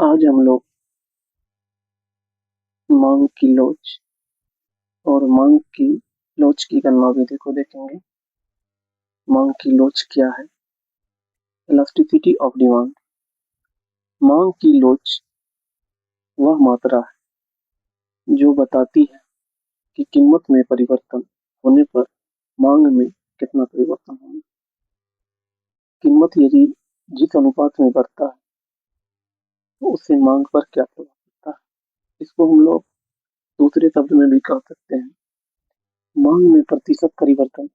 आज हम लोग मांग की लोच और मांग की लोच की गणना विधि को देखेंगे। मांग की लोच क्या है? Elasticity of demand. मांग की लोच वह मात्रा है जो बताती है कि कीमत में परिवर्तन होने पर मांग में कितना परिवर्तन होगा। कीमत यदि जिस अनुपात में बढ़ता है तो उससे मांग पर क्या प्रभाव पड़ता है, इसको हम लोग दूसरे शब्द में भी कह सकते हैं मांग में प्रतिशत परिवर्तन।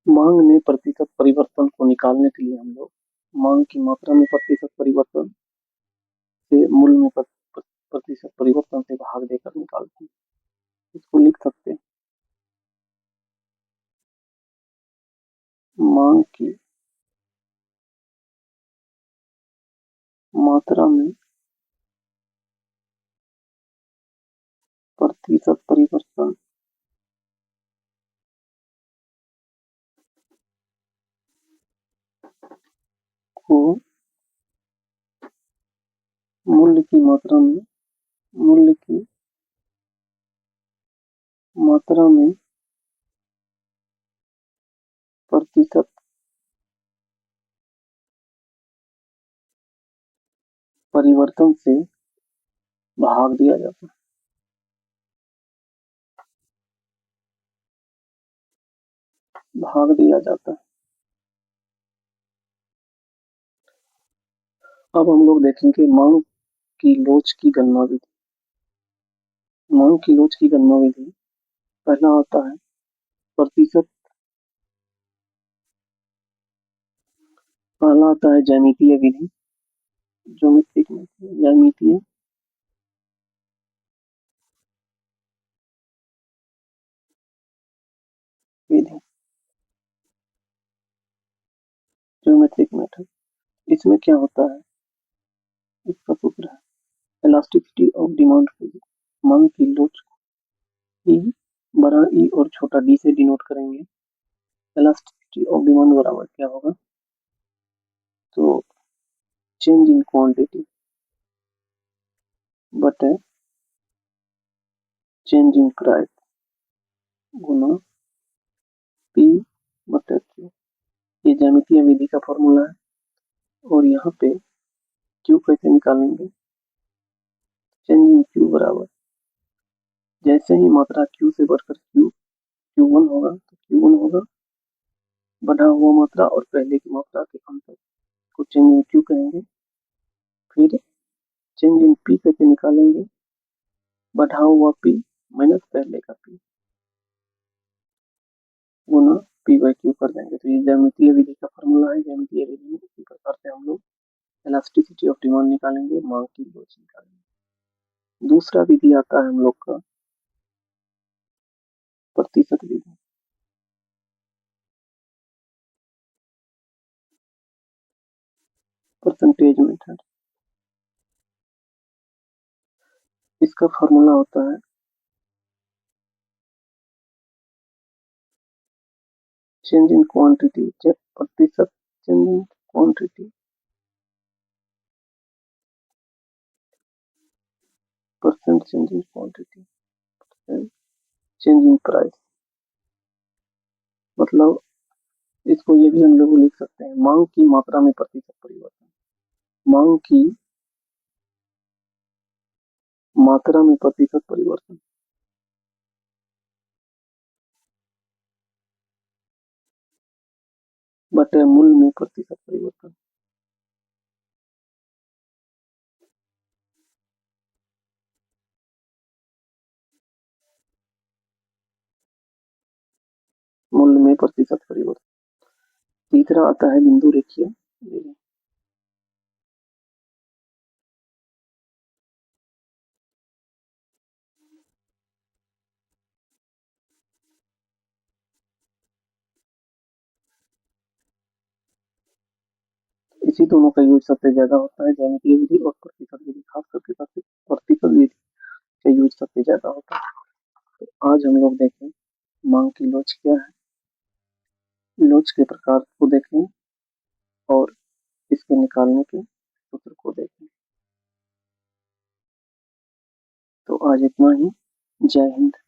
मांग में प्रतिशत परिवर्तन को निकालने के लिए हम लोग मांग की मात्रा में प्रतिशत परिवर्तन से मूल्य में प्रतिशत परिवर्तन से भाग देकर निकालते हैं। इसको लिख सकते हैं मांग की मात्रा में प्रतिशत परिवर्तन को मूल्य की मात्रा में मूल्य की मात्रा में प्रतिशत परिवर्तन से भाग दिया जाता है। भाग दिया जाता है। अब हम लोग देखेंगे मांग की लोच की गणना विधि। मांग की लोच की गणना विधि पहला आता है प्रतिशत। पहला आता है ज्यामितीय विधि। ज्योमेट्रिक मेथड, ज्यामितीय विधि, ज्योमेट्रिक मेथड। इसमें क्या होता है, इसका सूत्र है इलास्टिसिटी ऑफ डिमांड को मांग की लोच को ई बड़ा ई और छोटा डी से डिनोट करेंगे। इलास्टिसिटी ऑफ डिमांड बराबर क्या होगा, तो चेंज इन क्वांटिटी बटे change in price Guna P बटे क्यू। ये ज्यामितीय विधि का फॉर्मूला है। और यहाँ पे क्यू कैसे निकालेंगे, चेंज इन क्यू बराबर जैसे ही मात्रा क्यू से बढ़कर क्यू वन होगा तो क्यू वन होगा बढ़ा हुआ मात्रा और पहले की मात्रा के अंतर को चेंज इन क्यू कहेंगे। फिर चेंज इन पी कैसे निकालेंगे, बढ़ा हुआ पी माइनस पहले का P Guna P by Q कर देंगे। तो ये ज्यामितीय विधि का फॉर्मूला है। ज्यामितीय विधि में इसी प्रकार से हम लोग इलास्टिसिटी ऑफ डिमांड निकालेंगे, मांग की लोच निकालेंगे। दूसरा विधि आता है हम लोग का प्रतिशत विधि। Percentage method. इसका फॉर्मूला होता है चेंज इन क्वांटिटी, प्रतिशत change in quantity percent change in quantity change in price. मतलब इसको ये भी हम लोग लिख सकते हैं मांग की मात्रा में प्रतिशत परिवर्तन। मांग की मात्रा में प्रतिशत परिवर्तन बटे मूल्य में प्रतिशत परिवर्तन। मूल्य में प्रतिशत परिवर्तन। तीसरा आता है बिंदु रेखीय। इसी दोनों का यूज सबसे ज्यादा होता है, ज्यामितीय विधि और प्रतिशत विधि। खास करके प्रतिशत विधि का यूज सबसे ज्यादा होता है। तो आज हम लोग देखें मांग की लोच क्या है, लोच के प्रकार को देखें और इसके निकालने के सूत्र को देखें। तो आज इतना ही। जय हिंद।